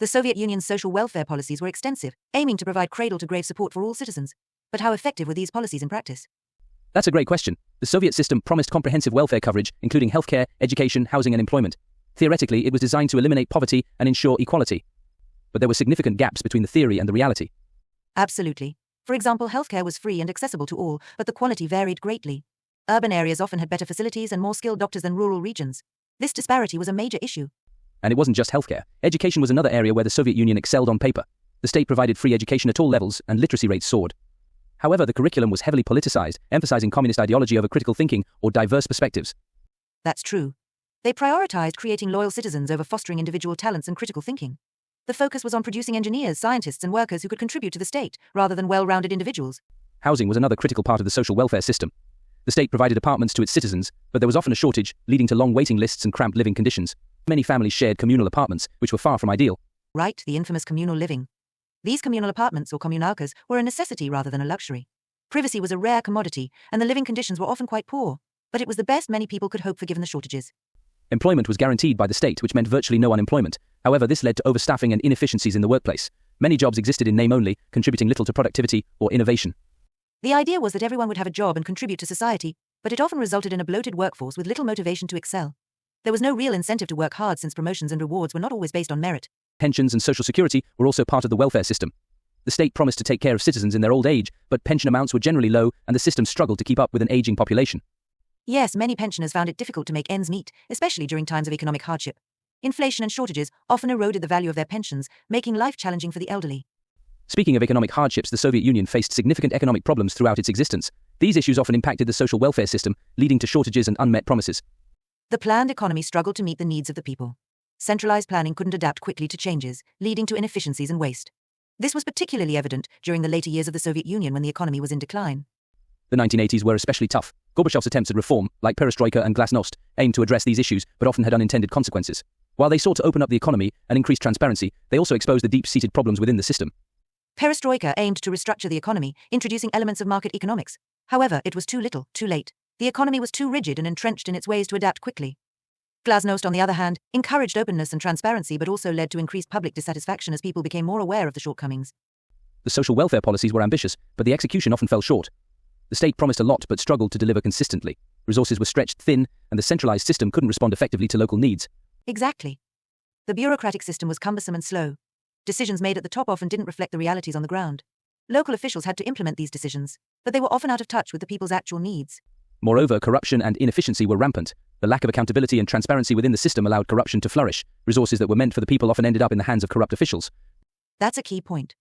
The Soviet Union's social welfare policies were extensive, aiming to provide cradle-to-grave support for all citizens. But how effective were these policies in practice? That's a great question. The Soviet system promised comprehensive welfare coverage, including healthcare, education, housing and employment. Theoretically, it was designed to eliminate poverty and ensure equality. But there were significant gaps between the theory and the reality. Absolutely. For example, healthcare was free and accessible to all, but the quality varied greatly. Urban areas often had better facilities and more skilled doctors than rural regions. This disparity was a major issue. And it wasn't just healthcare. Education was another area where the Soviet Union excelled on paper. The state provided free education at all levels, and literacy rates soared. However, the curriculum was heavily politicized, emphasizing communist ideology over critical thinking or diverse perspectives. That's true. They prioritized creating loyal citizens over fostering individual talents and critical thinking. The focus was on producing engineers, scientists, and workers who could contribute to the state, rather than well-rounded individuals. Housing was another critical part of the social welfare system. The state provided apartments to its citizens, but there was often a shortage, leading to long waiting lists and cramped living conditions. Many families shared communal apartments, which were far from ideal. Right, the infamous communal living. These communal apartments, or kommunalkas, were a necessity rather than a luxury. Privacy was a rare commodity, and the living conditions were often quite poor, but it was the best many people could hope for given the shortages. Employment was guaranteed by the state, which meant virtually no unemployment. However, this led to overstaffing and inefficiencies in the workplace. Many jobs existed in name only, contributing little to productivity or innovation. The idea was that everyone would have a job and contribute to society, but it often resulted in a bloated workforce with little motivation to excel. There was no real incentive to work hard since promotions and rewards were not always based on merit. Pensions and social security were also part of the welfare system. The state promised to take care of citizens in their old age, but pension amounts were generally low and the system struggled to keep up with an aging population. Yes, many pensioners found it difficult to make ends meet, especially during times of economic hardship. Inflation and shortages often eroded the value of their pensions, making life challenging for the elderly. Speaking of economic hardships, the Soviet Union faced significant economic problems throughout its existence. These issues often impacted the social welfare system, leading to shortages and unmet promises. The planned economy struggled to meet the needs of the people. Centralized planning couldn't adapt quickly to changes, leading to inefficiencies and waste. This was particularly evident during the later years of the Soviet Union when the economy was in decline. The 1980s were especially tough. Gorbachev's attempts at reform, like perestroika and glasnost, aimed to address these issues but often had unintended consequences. While they sought to open up the economy and increase transparency, they also exposed the deep-seated problems within the system. Perestroika aimed to restructure the economy, introducing elements of market economics. However, it was too little, too late. The economy was too rigid and entrenched in its ways to adapt quickly. Glasnost, on the other hand, encouraged openness and transparency but also led to increased public dissatisfaction as people became more aware of the shortcomings. The social welfare policies were ambitious, but the execution often fell short. The state promised a lot but struggled to deliver consistently. Resources were stretched thin, and the centralized system couldn't respond effectively to local needs. Exactly. The bureaucratic system was cumbersome and slow. Decisions made at the top often didn't reflect the realities on the ground. Local officials had to implement these decisions, but they were often out of touch with the people's actual needs. Moreover, corruption and inefficiency were rampant. The lack of accountability and transparency within the system allowed corruption to flourish. Resources that were meant for the people often ended up in the hands of corrupt officials. That's a key point.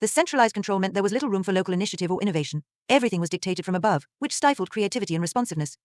The centralized control meant there was little room for local initiative or innovation. Everything was dictated from above, which stifled creativity and responsiveness.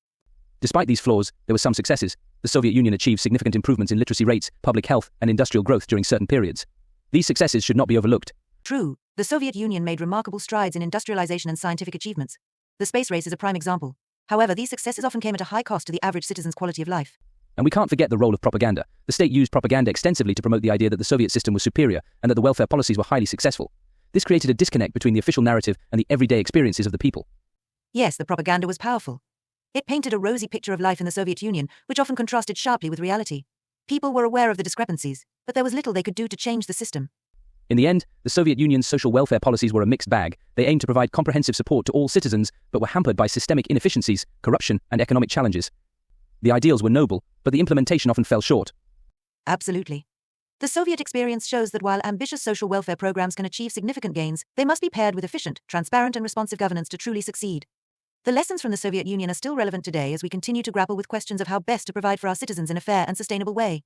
Despite these flaws, there were some successes. The Soviet Union achieved significant improvements in literacy rates, public health, and industrial growth during certain periods. These successes should not be overlooked. True, the Soviet Union made remarkable strides in industrialization and scientific achievements. The space race is a prime example. However, these successes often came at a high cost to the average citizen's quality of life. And we can't forget the role of propaganda. The state used propaganda extensively to promote the idea that the Soviet system was superior and that the welfare policies were highly successful. This created a disconnect between the official narrative and the everyday experiences of the people. Yes, the propaganda was powerful. It painted a rosy picture of life in the Soviet Union, which often contrasted sharply with reality. People were aware of the discrepancies, but there was little they could do to change the system. In the end, the Soviet Union's social welfare policies were a mixed bag. They aimed to provide comprehensive support to all citizens, but were hampered by systemic inefficiencies, corruption, and economic challenges. The ideals were noble, but the implementation often fell short. Absolutely. The Soviet experience shows that while ambitious social welfare programs can achieve significant gains, they must be paired with efficient, transparent, and responsive governance to truly succeed. The lessons from the Soviet Union are still relevant today as we continue to grapple with questions of how best to provide for our citizens in a fair and sustainable way.